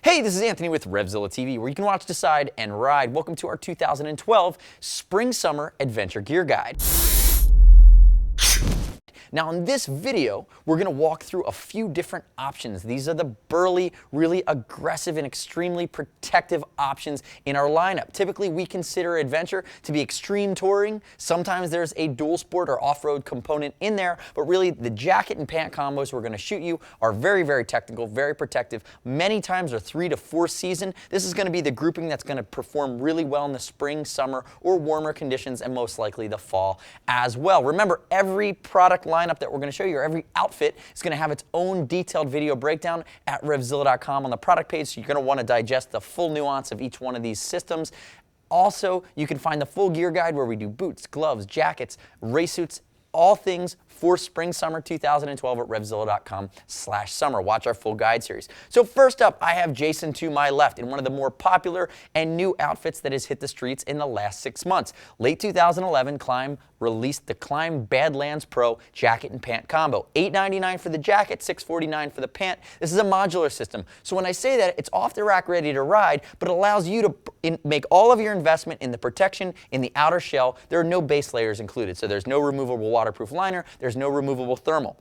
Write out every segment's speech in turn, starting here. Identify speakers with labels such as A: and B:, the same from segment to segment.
A: Hey, this is Anthony with RevZilla TV, where you can watch, decide, and ride. Welcome to our 2012 Spring-Summer Adventure Gear Guide. Now in this video, we're going to walk through a few different options. These are the burly, really aggressive, and extremely protective options in our lineup. Typically, we consider adventure to be extreme touring. Sometimes there's a dual sport or off-road component in there, but really the jacket and pant combos we're going to shoot you are very, very technical, very protective. Many times are 3 to 4 season. This is going to be the grouping that's going to perform really well in the spring, summer, or warmer conditions, and most likely the fall as well. Remember, every product lineup that we're going to show you, or every outfit, is going to have its own detailed video breakdown at RevZilla.com on the product page, so you're going to want to digest the full nuance of each one of these systems. Also, you can find the full gear guide where we do boots, gloves, jackets, race suits, all things for spring summer 2012 at RevZilla.com/summer. Watch our full guide series. So first up, I have Jason to my left in one of the more popular and new outfits that has hit the streets in the last 6 months. Late 2011, Klim released the Klim Badlands Pro jacket and pant combo. $8.99 for the jacket, $6.49 for the pant. This is a modular system. So when I say that, it's off the rack, ready to ride, but it allows you to make all of your investment in the protection in the outer shell. There are no base layers included, so there's no removable waterproof liner, there's no removable thermal.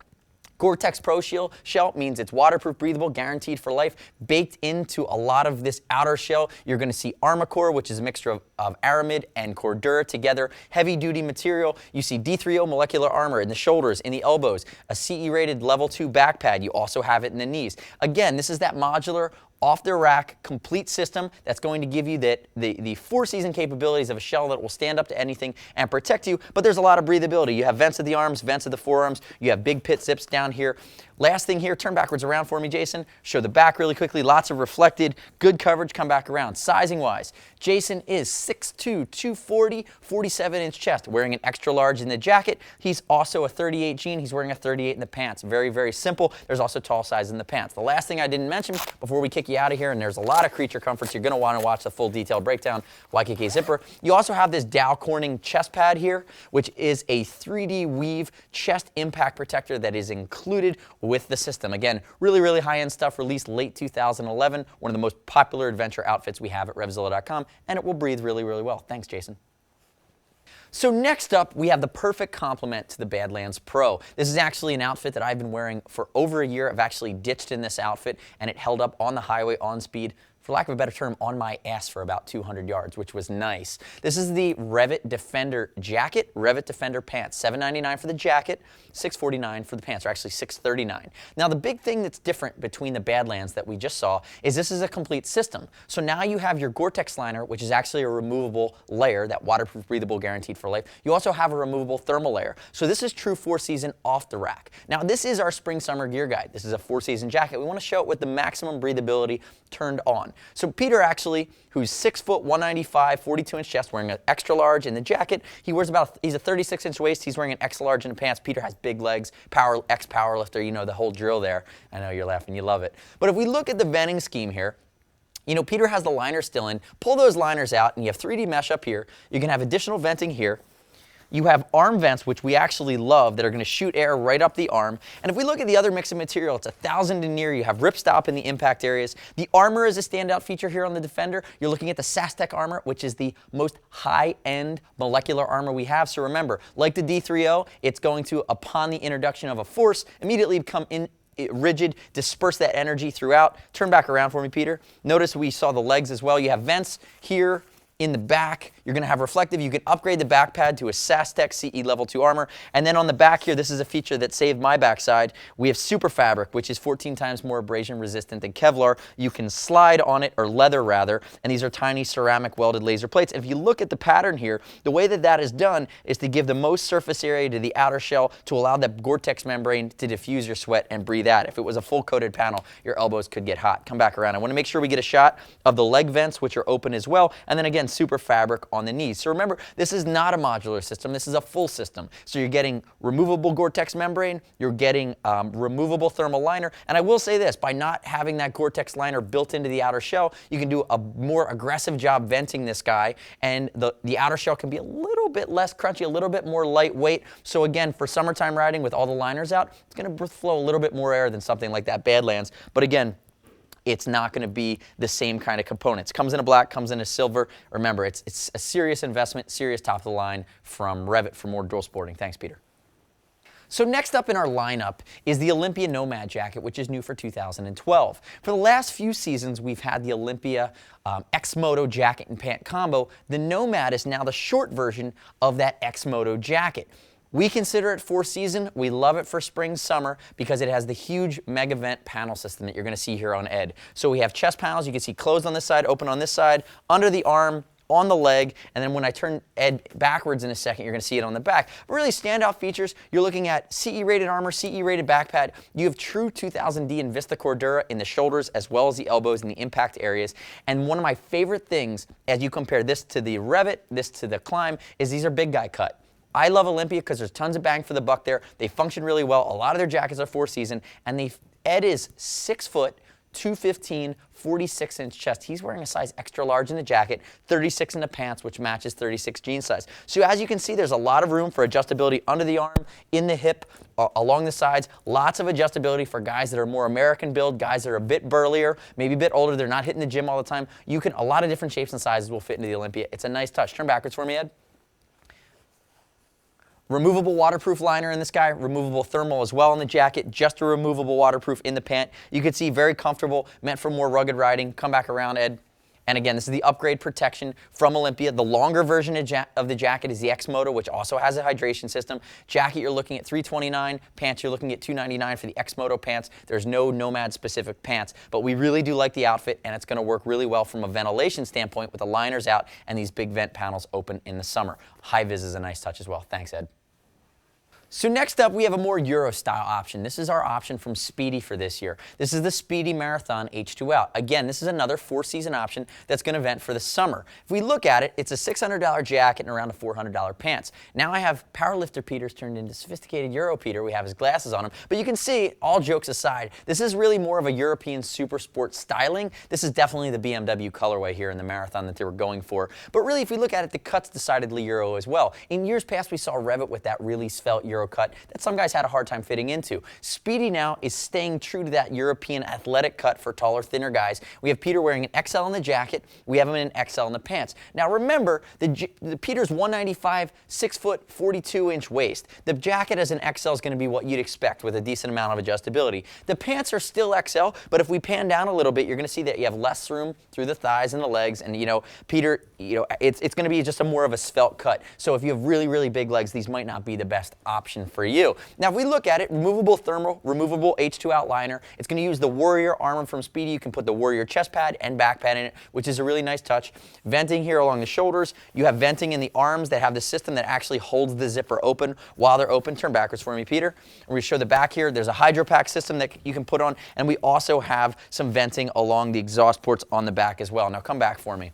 A: Gore-Tex Pro shell means it's waterproof, breathable, guaranteed for life. Baked into a lot of this outer shell, you're going to see Armacore, which is a mixture of aramid and Cordura together. Heavy-duty material. You see D3O molecular armor in the shoulders, in the elbows. A CE-rated level 2 back pad. You also have it in the knees. Again, this is that modular, off-the-rack, complete system that's going to give you the 4-season capabilities of a shell that will stand up to anything and protect you, but there's a lot of breathability. You have vents of the arms, vents of the forearms, you have big pit zips down here. Last thing here, turn backwards around for me, Jason. Show the back really quickly, lots of reflected, good coverage, come back around. Sizing-wise, Jason is 6'2", 240, 47-inch chest, wearing an extra large in the jacket. He's also a 38 jean, he's wearing a 38 in the pants. Very, very simple. There's also tall size in the pants. The last thing I didn't mention before we kick you out of here, and there's a lot of creature comforts, you're going to want to watch the full detailed breakdown, YKK zipper. You also have this Dow Corning chest pad here, which is a 3D weave chest impact protector that is included with the system. Again, really, really high-end stuff, released late 2011, one of the most popular adventure outfits we have at RevZilla.com, and it will breathe really, really well. Thanks, Jason. So next up, we have the perfect complement to the Badlands Pro. This is actually an outfit that I've been wearing for over a year. I've actually ditched in this outfit, and it held up on the highway on speed, for lack of a better term, on my ass for about 200 yards, which was nice. This is the REV'IT Defender jacket, REV'IT Defender pants. $7.99 for the jacket, $6.49 for the pants, or actually $6.39. Now the big thing that's different between the Badlands that we just saw is this is a complete system. So now you have your Gore-Tex liner, which is actually a removable layer, that waterproof, breathable, guaranteed for life. You also have a removable thermal layer. So this is true 4-season off the rack. Now this is our spring-summer gear guide. This is a 4-season jacket. We want to show it with the maximum breathability turned on. So Peter actually, who's 6 foot, 195, 42-inch chest, wearing an extra large in the jacket. He's a 36-inch waist. He's wearing an extra large in the pants. Peter has big legs, ex-powerlifter, you know the whole drill there. I know you're laughing, you love it. But if we look at the venting scheme here, you know, Peter has the liner still in. Pull those liners out, and you have 3D mesh up here. You can have additional venting here. You have arm vents, which we actually love, that are going to shoot air right up the arm. And if we look at the other mix of material, it's 1,000 denier. You have ripstop in the impact areas. The armor is a standout feature here on the Defender. You're looking at the SASTEC armor, which is the most high-end molecular armor we have. So remember, like the D3O, it's going to, upon the introduction of a force, immediately become rigid, disperse that energy throughout. Turn back around for me, Peter. Notice we saw the legs as well. You have vents here in the back. You're going to have reflective. You can upgrade the back pad to a SASTEC CE Level 2 armor. And then on the back here, this is a feature that saved my backside. We have super fabric, which is 14 times more abrasion resistant than Kevlar. You can slide on it, or leather rather, and these are tiny ceramic welded laser plates. And if you look at the pattern here, the way that that is done is to give the most surface area to the outer shell to allow that Gore-Tex membrane to diffuse your sweat and breathe out. If it was a full coated panel, your elbows could get hot. Come back around. I want to make sure we get a shot of the leg vents, which are open as well, and then again, super fabric on the knees. So remember, this is not a modular system, this is a full system. So you're getting removable Gore-Tex membrane, you're getting removable thermal liner, and I will say this, by not having that Gore-Tex liner built into the outer shell, you can do a more aggressive job venting this guy, and the outer shell can be a little bit less crunchy, a little bit more lightweight. So again, for summertime riding with all the liners out, it's going to flow a little bit more air than something like that Badlands. But again, it's not going to be the same kind of components. Comes in a black, comes in a silver. Remember, it's a serious investment, serious top of the line from REV'IT for more dual sporting. Thanks, Peter. So next up in our lineup is the Olympia Nomad jacket, which is new for 2012. For the last few seasons, we've had the Olympia X-Moto jacket and pant combo. The Nomad is now the short version of that X-Moto jacket. We consider it for season. We love it for spring, summer because it has the huge mega vent panel system that you're going to see here on Ed. So we have chest panels. You can see closed on this side, open on this side, under the arm, on the leg, and then when I turn Ed backwards in a second, you're going to see it on the back. But really standout features, you're looking at CE-rated armor, CE-rated back pad. You have true 2000D and Vista Cordura in the shoulders as well as the elbows and the impact areas. And one of my favorite things as you compare this to the REV'IT, this to the Klim, is these are big guy cut. I love Olympia because there's tons of bang for the buck there. They function really well. A lot of their jackets are 4-season, and Ed is 6 foot, 215, 46-inch chest. He's wearing a size extra large in the jacket, 36 in the pants, which matches 36 jean size. So as you can see, there's a lot of room for adjustability under the arm, in the hip, along the sides. Lots of adjustability for guys that are more American build, guys that are a bit burlier, maybe a bit older, they're not hitting the gym all the time. A lot of different shapes and sizes will fit into the Olympia. It's a nice touch. Turn backwards for me, Ed. Removable waterproof liner in this guy, removable thermal as well in the jacket, just a removable waterproof in the pant. You can see very comfortable, meant for more rugged riding. Come back around, Ed. And again, this is the upgrade protection from Olympia. The longer version of the jacket is the X-Moto, which also has a hydration system. Jacket, you're looking at $329. Pants, you're looking at $299 for the X-Moto pants. There's no Nomad-specific pants, but we really do like the outfit, and it's going to work really well from a ventilation standpoint with the liners out and these big vent panels open in the summer. High vis is a nice touch as well. Thanks, Ed. So next up, we have a more Euro style option. This is our option from Spidi for this year. This is the Spidi Marathon H2 Out. Again, this is another 4-season option that's going to vent for the summer. If we look at it, it's a $600 jacket and around a $400 pants. Now I have powerlifter Peter's turned into sophisticated Euro Peter. We have his glasses on him. But you can see, all jokes aside, this is really more of a European super sport styling. This is definitely the BMW colorway here in the Marathon that they were going for. But really, if we look at it, the cut's decidedly Euro as well. In years past, we saw REV'IT with that really svelte Euro cut that some guys had a hard time fitting into. Spidi now is staying true to that European athletic cut for taller, thinner guys. We have Peter wearing an XL in the jacket. We have him in an XL in the pants. Now remember, the Peter's 195, 6 foot, 42-inch waist. The jacket as an XL is going to be what you'd expect with a decent amount of adjustability. The pants are still XL, but if we pan down a little bit, you're going to see that you have less room through the thighs and the legs. And Peter, it's going to be just more of a svelte cut. So if you have really, really big legs, these might not be the best option for you. Now, if we look at it, removable thermal, removable H2 outliner. It's going to use the Warrior armor from Spidi. You can put the Warrior chest pad and back pad in it, which is a really nice touch. Venting here along the shoulders. You have venting in the arms that have the system that actually holds the zipper open while they're open. Turn backwards for me, Peter. And we show the back here. There's a hydro pack system that you can put on, and we also have some venting along the exhaust ports on the back as well. Now, come back for me.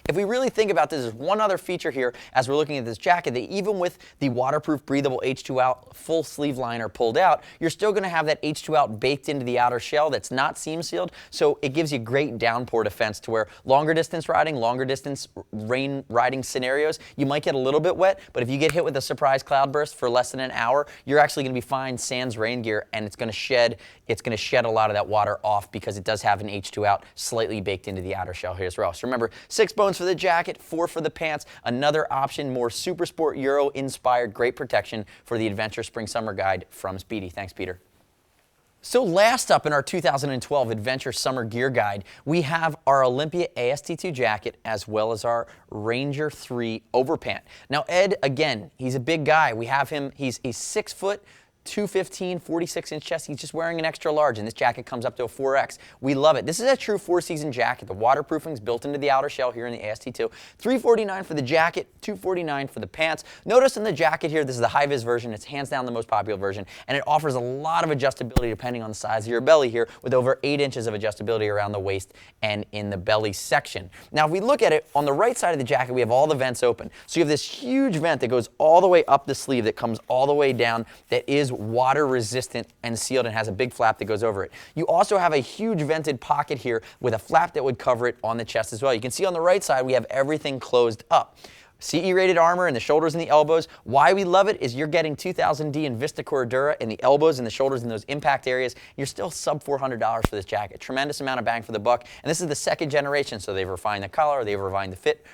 A: If we really think about this, there's one other feature here as we're looking at this jacket that even with the waterproof, breathable H2 Out full sleeve liner pulled out, you're still going to have that H2 Out baked into the outer shell that's not seam sealed, so it gives you great downpour defense to where longer distance riding, longer distance rain riding scenarios, you might get a little bit wet, but if you get hit with a surprise cloudburst for less than an hour, you're actually going to be fine sans rain gear, and it's going to shed a lot of that water off because it does have an H2 Out slightly baked into the outer shell here as well. So remember, 6 bones for the jacket, 4 for the pants. Another option, more super sport Euro inspired, great protection for the Adventure Spring Summer Guide from Spidi. Thanks, Peter. So last up in our 2012 Adventure Summer Gear Guide, we have our Olympia AST2 jacket as well as our Ranger 3 overpant. Now Ed, again, he's a big guy. We have him, he's 6 foot, 215, 46-inch chest. He's just wearing an extra large, and this jacket comes up to a 4X. We love it. This is a true 4-season jacket. The waterproofing is built into the outer shell here in the AST2. $349 for the jacket, $249 for the pants. Notice in the jacket here, this is the high-vis version. It's hands down the most popular version, and it offers a lot of adjustability depending on the size of your belly here, with over 8 inches of adjustability around the waist and in the belly section. Now, if we look at it, on the right side of the jacket, we have all the vents open. So you have this huge vent that goes all the way up the sleeve that comes all the way down that is water resistant and sealed and has a big flap that goes over it. You also have a huge vented pocket here with a flap that would cover it on the chest as well. You can see on the right side we have everything closed up. CE rated armor in the shoulders and the elbows. Why we love it is you're getting 2000D and Vista Cordura in the elbows and the shoulders and those impact areas. You're still sub $400 for this jacket. Tremendous amount of bang for the buck. And this is the second generation, so they've refined the collar, they've refined the fit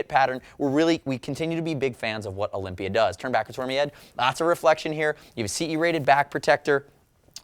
A: pattern. We continue to be big fans of what Olympia does. Turn backwards for me, Ed. Lots of reflection here. You have a CE rated back protector.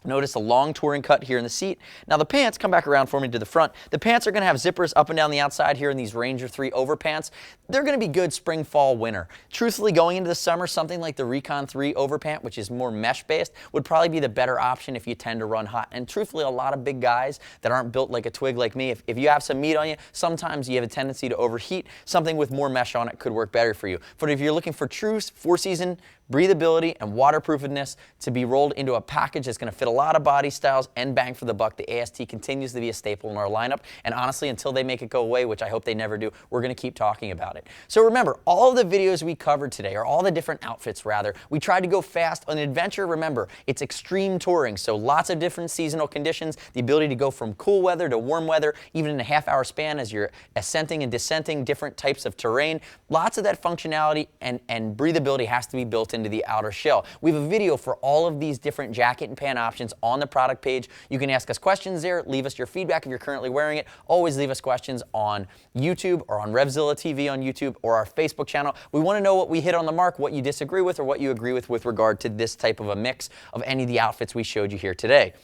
A: Notice a long touring cut here in the seat. Now the pants, come back around for me to the front. The pants are going to have zippers up and down the outside here in these Ranger 3 overpants. They're going to be good spring, fall, winter. Truthfully, going into the summer, something like the Recon 3 overpant, which is more mesh-based, would probably be the better option if you tend to run hot. And truthfully, a lot of big guys that aren't built like a twig like me, if you have some meat on you, sometimes you have a tendency to overheat. Something with more mesh on it could work better for you. But if you're looking for true 4-season breathability and waterproofness to be rolled into a package that's going to fit a lot of body styles and bang for the buck, the AST continues to be a staple in our lineup. And honestly, until they make it go away, which I hope they never do, we're going to keep talking about it. So remember, all of the videos we covered today, or all the different outfits rather, we tried to go fast. On adventure, remember, it's extreme touring, so lots of different seasonal conditions, the ability to go from cool weather to warm weather, even in a half-hour span as you're ascending and descending different types of terrain. Lots of that functionality and breathability has to be built into the outer shell. We have a video for all of these different jacket and pant options on the product page. You can ask us questions there, leave us your feedback if you're currently wearing it. Always leave us questions on YouTube or on RevZilla TV on YouTube or our Facebook channel. We want to know what we hit on the mark, what you disagree with, or what you agree with regard to this type of a mix of any of the outfits we showed you here today.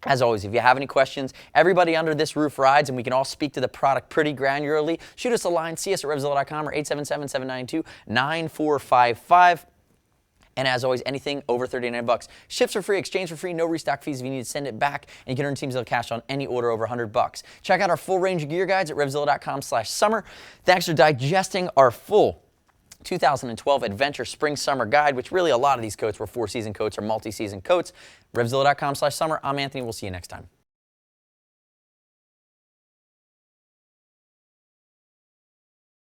A: As always, if you have any questions, everybody under this roof rides, and we can all speak to the product pretty granularly. Shoot us a line, see us at RevZilla.com or 877-792-9455. And as always, anything over 39 bucks. Ships for free, exchange for free, no restock fees if you need to send it back, and you can earn Team Zilla cash on any order over 100 bucks. Check out our full range of gear guides at RevZilla.com/summer. Thanks for digesting our full 2012 Adventure Spring Summer Guide, which really a lot of these coats were 4-season coats or multi-season coats. RevZilla.com/summer. I'm Anthony. We'll see you next time.